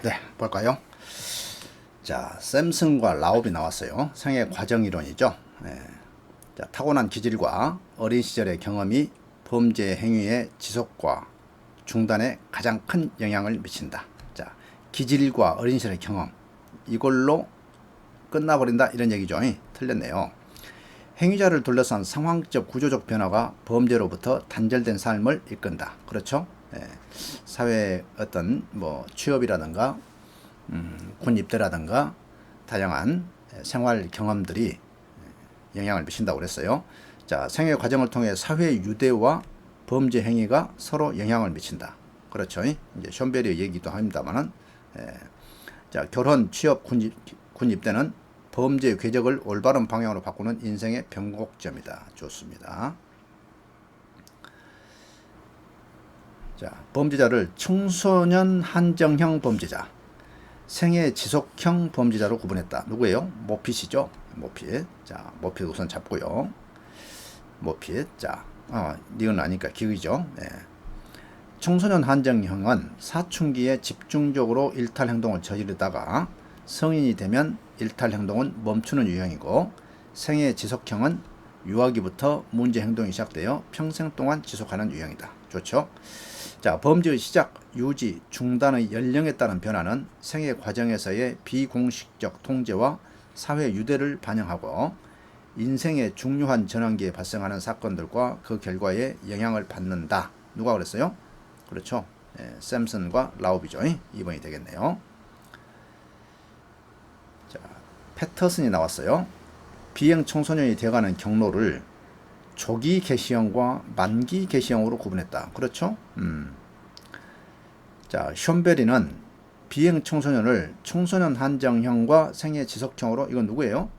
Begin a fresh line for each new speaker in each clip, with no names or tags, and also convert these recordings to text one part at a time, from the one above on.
네, 볼까요? 자, 샘슨과 라옵이 나왔어요. 생애 과정 이론이죠. 네. 자, 타고난 기질과 어린 시절의 경험이 범죄 행위의 지속과 중단에 가장 큰 영향을 미친다. 자, 기질과 어린 시절의 경험 이걸로 끝나버린다 이런 얘기죠. 틀렸네요. 행위자를 둘러싼 상황적 구조적 변화가 범죄로부터 단절된 삶을 이끈다. 그렇죠? 예. 사회 어떤 뭐 취업이라든가 군 입대라든가 다양한 생활 경험들이 영향을 미친다고 그랬어요. 자, 생애 과정을 통해 사회 유대와 범죄 행위가 서로 영향을 미친다. 그렇죠? 이제 숀베리의 얘기도 합니다만은, 자, 결혼, 취업, 군 입대는 범죄의 궤적을 올바른 방향으로 바꾸는 인생의 변곡점이다. 좋습니다. 자, 범죄자를 청소년 한정형 범죄자, 생애 지속형 범죄자로 구분했다. 누구예요? 모핏이죠. 모핏. 자, 모핏 우선 잡고요. 모핏. 자, 니은 아니까 기의죠. 네. 청소년 한정형은 사춘기에 집중적으로 일탈 행동을 저지르다가 성인이 되면 일탈 행동은 멈추는 유형이고, 생애 지속형은 유아기부터 문제 행동이 시작되어 평생 동안 지속하는 유형이다. 좋죠? 자, 범죄의 시작, 유지, 중단의 연령에 따른 변화는 생애 과정에서의 비공식적 통제와 사회 유대를 반영하고 인생의 중요한 전환기에 발생하는 사건들과 그 결과에 영향을 받는다. 누가 그랬어요? 그렇죠. 샘슨과 라옵이죠. 2번이 되겠네요. 자, 패터슨이 나왔어요. 비행 청소년이 되어가는 경로를 조기 개시형과 만기 개시형으로 구분했다. 그렇죠? 자, 숀베리는 비행 청소년을 청소년 한정형과 생애 지속형으로, 이건 누구예요?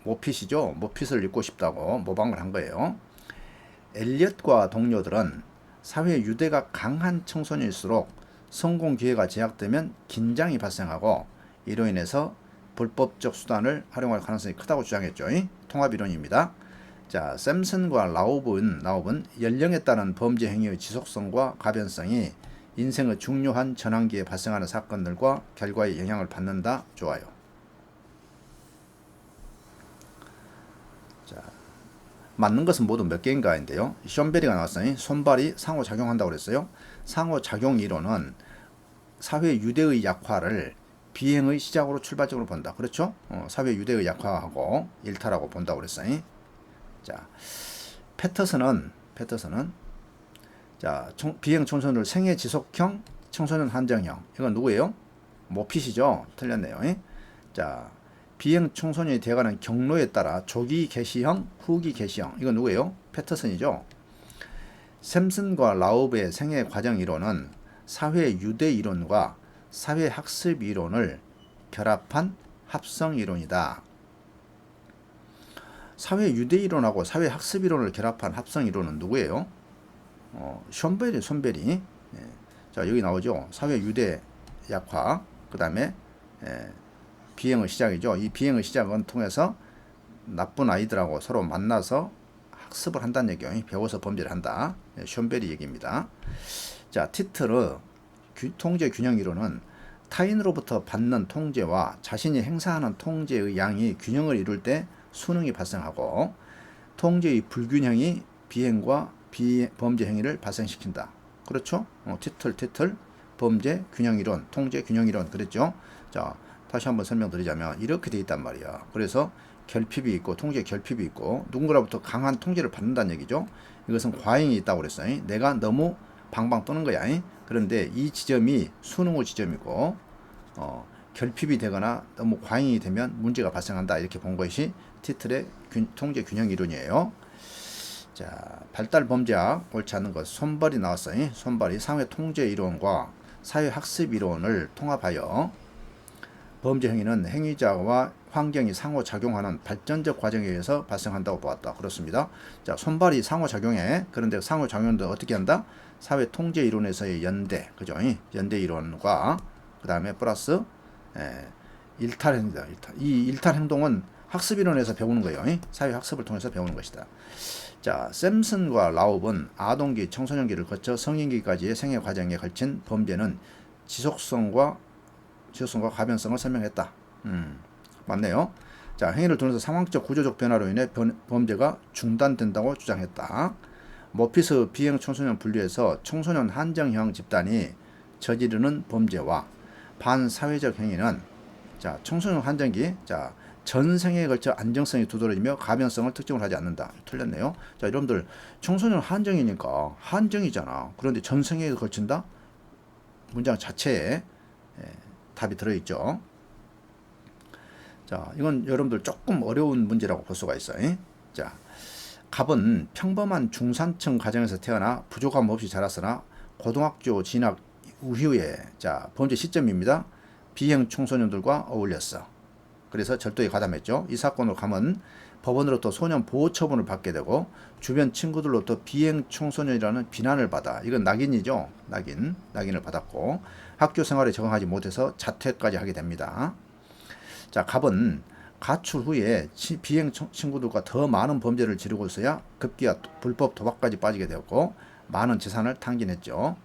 모핏이죠. 모핏을 읽고 싶다고 모방을 한 거예요. 엘리엇과 동료들은 사회 유대가 강한 청소년일수록 성공 기회가 제약되면 긴장이 발생하고 이로 인해서 불법적 수단을 활용할 가능성이 크다고 주장했죠. 통합이론입니다. 자, 샘슨과 라옵은 연령에 따른 범죄 행위의 지속성과 가변성이 인생의 중요한 전환기에 발생하는 사건들과 결과에 영향을 받는다. 좋아요. 자, 맞는 것은 모두 몇 개인가인데요. 숀베리가 나왔으니 손발이 상호작용한다고 그랬어요. 상호작용 이론은 사회 유대의 약화를 비행의 시작으로 출발적으로 본다. 그렇죠? 사회 유대의 약화하고 일탈하고 본다고 그랬어요. 자, 패터슨은 자, 비행 청소년을 생애 지속형, 청소년 한정형. 이건 누구예요? 모핏이죠. 틀렸네요. 자, 비행 청소년이 되어가는 경로에 따라 조기 개시형, 후기 개시형. 이건 누구예요? 패터슨이죠. 샘슨과 라옵의 생애 과정 이론은 사회 유대 이론과 사회 학습 이론을 결합한 합성 이론이다. 사회 유대 이론하고 사회 학습 이론을 결합한 합성 이론은 누구예요? 숀베리. 자, 여기 나오죠. 사회 유대 약화, 그 다음에 비행의 시작이죠. 이 비행의 시작은 통해서 나쁜 아이들하고 서로 만나서 학습을 한다는 얘기예요. 배워서 범죄를 한다. 숀베리 얘기입니다. 자, 티트르 통제 균형 이론은 타인으로부터 받는 통제와 자신이 행사하는 통제의 양이 균형을 이룰 때 수능이 발생하고 통제의 불균형이 비행과 범죄 행위를 발생시킨다. 그렇죠? 티틀 범죄 균형 이론, 통제 균형 이론 그랬죠? 자, 다시 한번 설명드리자면 이렇게 돼 있단 말이야. 그래서 결핍이 있고 통제 결핍이 있고 누군가로부터 강한 통제를 받는다는 얘기죠. 이것은 과잉이 있다고 그랬어요. 내가 너무 방방 뜨는 거야. 그런데 이 지점이 수능의 지점이고 결핍이 되거나 너무 과잉이 되면 문제가 발생한다. 이렇게 본 것이 티틀의 통제 균형 이론이에요. 자, 발달 범죄학 옳지 않은 것. 손발이 나왔어요. 손발이 사회 통제 이론과 사회 학습 이론을 통합하여 범죄 행위는 행위자와 환경이 상호작용하는 발전적 과정에 의해서 발생한다고 보았다. 그렇습니다. 자, 손발이 상호작용해. 그런데 상호작용도 어떻게 한다? 사회 통제 이론에서의 연대, 그죠? 연대 이론과 그 다음에 플러스 일탈 행위다. 이 일탈 행동은 학습 이론에서 배우는 거예요. 사회 학습을 통해서 배우는 것이다. 자, 샘슨과 라옵은 아동기, 청소년기를 거쳐 성인기까지의 생애 과정에 걸친 범죄는 지속성과 가변성을 설명했다. 맞네요. 자, 행위를 통해서 상황적 구조적 변화로 인해 범죄가 중단된다고 주장했다. 모피스 비행 청소년 분류에서 청소년 한정형 집단이 저지르는 범죄와 반사회적 행위는 자, 청소년 한정기 자, 전생에 걸쳐 안정성이 두드러지며 가변성을 특징을 하지 않는다. 틀렸네요. 자, 여러분들 청소년 한정이니까 한정이잖아. 그런데 전생에 걸친다? 문장 자체에 답이 들어있죠. 자, 이건 여러분들 조금 어려운 문제라고 볼 수가 있어요. 자, 갑은 평범한 중산층 가정에서 태어나 부족함 없이 자랐으나 고등학교 진학 이후에 자, 범죄 시점입니다. 비행 청소년들과 어울렸어. 그래서 절도에 가담했죠. 이 사건으로 감은 법원으로부터 소년 보호 처분을 받게 되고 주변 친구들로부터 비행 청소년이라는 비난을 받아. 이건 낙인이죠. 낙인을 받았고 학교 생활에 적응하지 못해서 자퇴까지 하게 됩니다. 자, 갑은 가출 후에 비행 친구들과 더 많은 범죄를 저지르고 있어야 급기야 불법 도박까지 빠지게 되었고 많은 재산을 탕진했죠.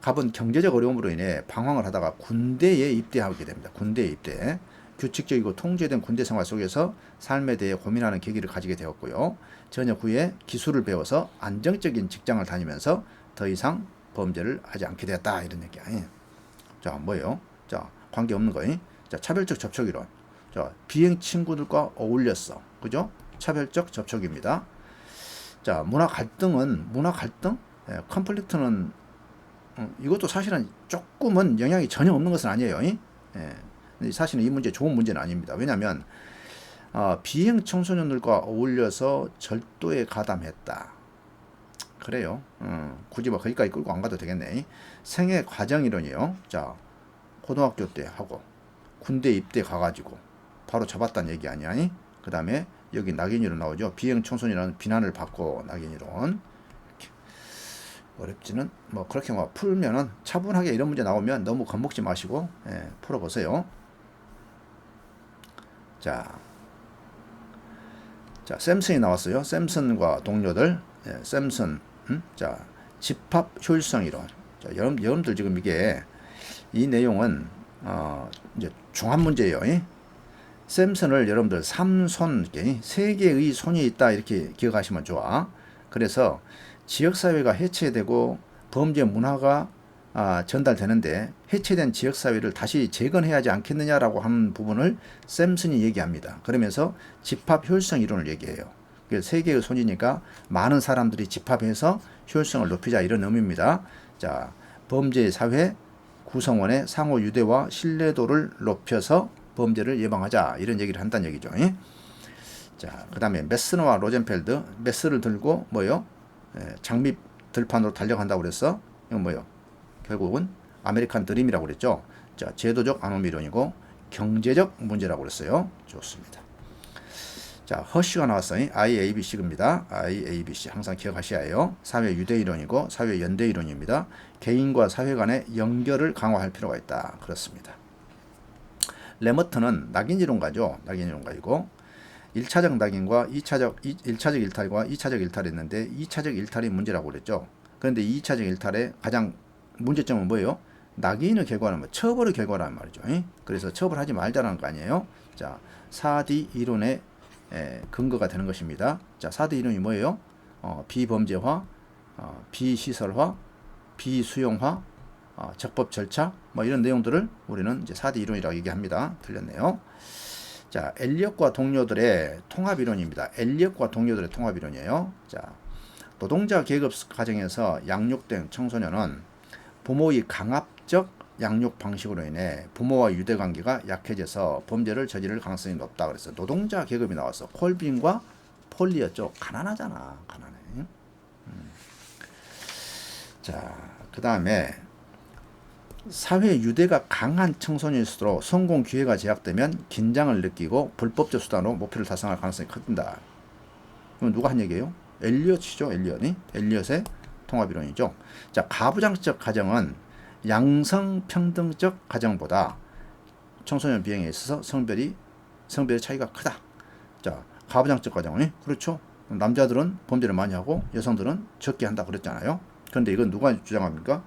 갑은 경제적 어려움으로 인해 방황을 하다가 군대에 입대하게 됩니다. 군대에 입대. 규칙적이고 통제된 군대 생활 속에서 삶에 대해 고민하는 계기를 가지게 되었고요. 전역 후에 기술을 배워서 안정적인 직장을 다니면서 더 이상 범죄를 하지 않게 되었다. 이런 얘기야. 자, 뭐예요? 자, 관계없는 거예요. 자, 차별적 접촉 이론. 자, 비행 친구들과 어울렸어. 그죠? 차별적 접촉입니다. 자, 문화 갈등? 컨플릭트는 이것도 사실은 조금은 영향이 전혀 없는 것은 아니에요. 사실은 이 문제 좋은 문제는 아닙니다. 왜냐하면 비행 청소년들과 어울려서 절도에 가담했다. 그래요. 굳이 뭐 거기까지 끌고 안 가도 되겠네. 생애 과정 이론이요. 자, 고등학교 때 하고 군대 입대 가가지고 바로 잡았다는 얘기 아니야. 그 다음에 여기 낙인이론 나오죠. 비행 청소년이라는 비난을 받고 낙인이론. 어렵지는 뭐 그렇게 뭐 풀면은 차분하게 이런 문제 나오면 너무 겁먹지 마시고 풀어보세요. 자, 샘슨이 나왔어요. 샘슨과 동료들. 샘슨. 자, 집합 효율성 이론. 자, 여러분들 지금 이 내용은 이제 종합 문제예요. 샘슨을 여러분들 3손, 3개의 손이 있다 이렇게 기억하시면 좋아. 그래서 지역사회가 해체되고 범죄 문화가 전달되는데 해체된 지역사회를 다시 재건해야 하지 않겠느냐라고 하는 부분을 샘슨이 얘기합니다. 그러면서 집합 효율성 이론을 얘기해요. 세 개의 손이니까 많은 사람들이 집합해서 효율성을 높이자 이런 의미입니다. 자, 범죄 사회 구성원의 상호 유대와 신뢰도를 높여서 범죄를 예방하자 이런 얘기를 한다는 얘기죠. 자, 그 다음에 메스너와 로젠펠드. 메스를 들고 뭐요? 장미 들판으로 달려간다고 그랬어. 이건 뭐요? 결국은 아메리칸 드림이라고 그랬죠. 자, 제도적 아노미 이론이고 경제적 문제라고 그랬어요. 좋습니다. 자, 허쉬가 나왔어요. IABC입니다. IABC 항상 기억하셔야 해요. 사회 유대 이론이고 사회 연대 이론입니다. 개인과 사회 간의 연결을 강화할 필요가 있다. 그렇습니다. 레머트는 낙인 이론가죠. 낙인 이론가이고 1차적 낙인과 1차적 일탈과 2차적 일탈이 있는데 2차적 일탈이 문제라고 그랬죠. 그런데 2차적 일탈의 가장 문제점은 뭐예요? 낙인을 결과하는 처벌을 결과하는 말이죠. 그래서 처벌하지 말자라는 거 아니에요. 자, 4D 이론의 근거가 되는 것입니다. 자, 4D 이론이 뭐예요? 비범죄화, 비시설화, 비수용화, 적법 절차, 뭐 이런 내용들을 우리는 이제 4D 이론이라고 얘기합니다. 틀렸네요. 자, 엘리엇과 동료들의 통합 이론입니다. 엘리엇과 동료들의 통합 이론이에요. 자, 노동자 계급 가정에서 양육된 청소년은 부모의 강압적 양육 방식으로 인해 부모와 유대 관계가 약해져서 범죄를 저지를 가능성이 높다. 그래서 노동자 계급이 나왔어. 콜빈과 폴리였죠. 가난하잖아. 가난해. 자, 그 다음에 사회 유대가 강한 청소년일수록 성공 기회가 제약되면 긴장을 느끼고 불법적 수단으로 목표를 달성할 가능성이 커진다. 이건 누가 한 얘기예요? 엘리엇이죠. 엘리엇의 통합이론이죠. 자, 가부장적 가정은 양성평등적 가정보다 청소년 비행에 있어서 성별의 차이가 크다. 자, 가부장적 가정은 그렇죠. 남자들은 범죄를 많이 하고 여성들은 적게 한다 그랬잖아요. 그런데 이건 누가 주장합니까?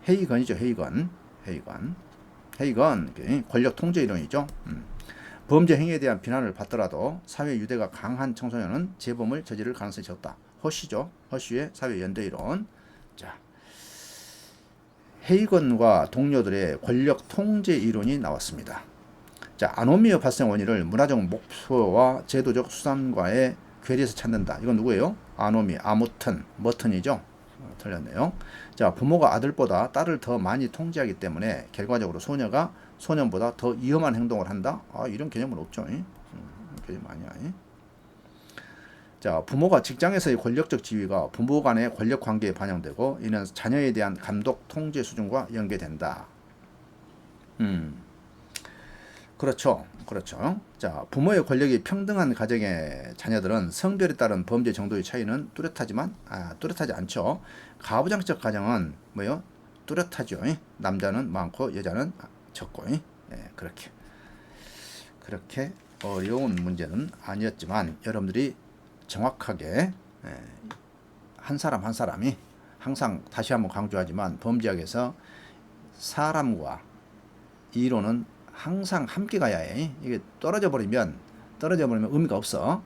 헤이건이죠. 헤이건 권력 통제 이론이죠. 범죄 행위에 대한 비난을 받더라도 사회 유대가 강한 청소년은 재범을 저지를 가능성이 적다. 허쉬죠. 허쉬의 사회 연대 이론. 자, 헤이건과 동료들의 권력 통제 이론이 나왔습니다. 자, 아노미의 발생 원인을 문화적 목표와 제도적 수단과의 괴리에서 찾는다. 이건 누구예요? 아노미, 머튼이죠. 틀렸네요. 자, 부모가 아들보다 딸을 더 많이 통제하기 때문에 결과적으로 소녀가 소년보다 더 위험한 행동을 한다. 이런 개념은 없죠. 개념 아니야. 자, 부모가 직장에서의 권력적 지위가 부모 간의 권력 관계에 반영되고 이는 자녀에 대한 감독 통제 수준과 연계된다. 그렇죠. 자, 부모의 권력이 평등한 가정의 자녀들은 성별에 따른 범죄 정도의 차이는 뚜렷하지 않죠. 가부장적 가정은 뭐요? 뚜렷하죠. 남자는 많고 여자는 적고. 그렇게 어려운 문제는 아니었지만 여러분들이 정확하게 한 사람 한 사람이 항상 다시 한번 강조하지만 범죄학에서 사람과 이론은 항상 함께 가야 해. 이게 떨어져 버리면 의미가 없어.